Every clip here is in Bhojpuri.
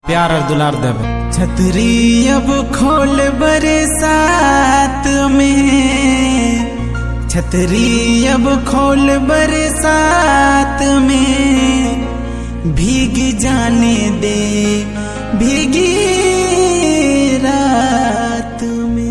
प्यार और दुलार देव। छतरी अब खोल बरसात में, छतरी अब खोल बरसात में, भीग जाने दे भीगी रात में।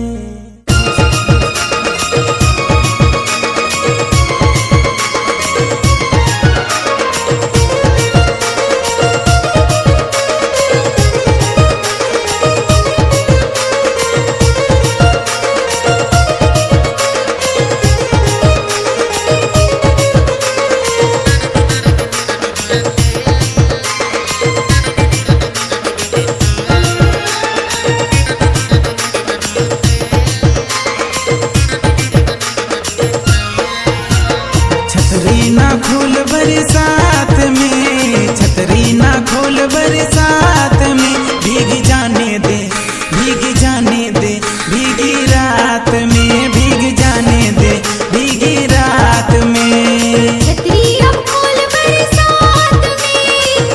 छतरी ना खोल बरसात में, छतरी ना खोल बरसात में, भीग जाने दे भीग जाने दे भीगी रात में, भीग जाने दे भीगी रात में। छतरी अब खोल बरसात में,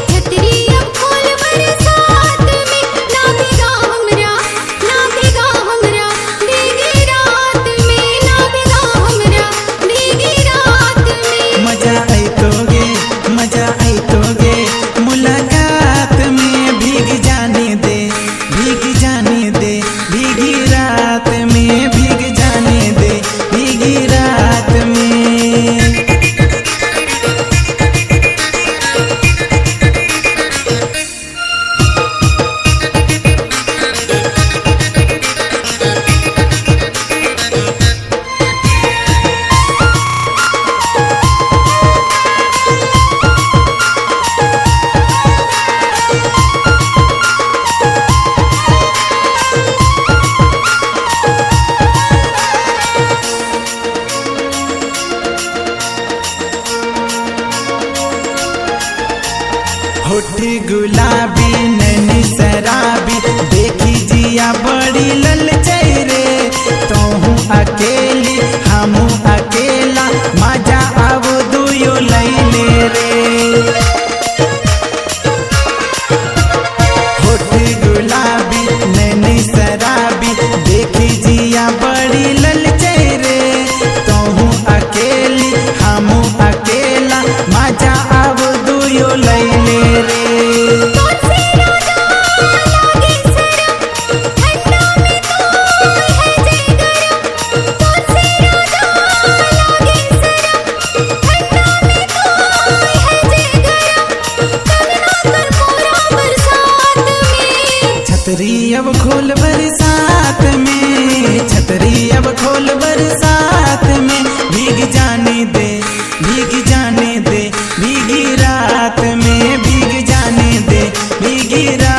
छतरी अब खोल बरसात में, ना भीगा हमरा भीगी रात में, ना भीगा हमरा भीगी रात में। मजा आई तोगे मुलाकात में, भीग जाने दे भीगी रात में, भीग जाने दे भीगी रात में। होठ गुलाबी नैनी शराबी, देखी जिया बड़ी ललचाई रे। तोहू अकेली हमू अकेला, मजा आवो दुयो लैले रे। होठ गुलाबी नैनी शराबी, देखी जिया बड़ी ललचाई रे। तोहू अकेली हमू अकेला, मजा आवो दुयो लैले रे। छतरी अब खोल बरसात में, छतरी अब खोल बरसात में, भीग जाने दे भीगी रात में, भीग जाने दे भीगी रात।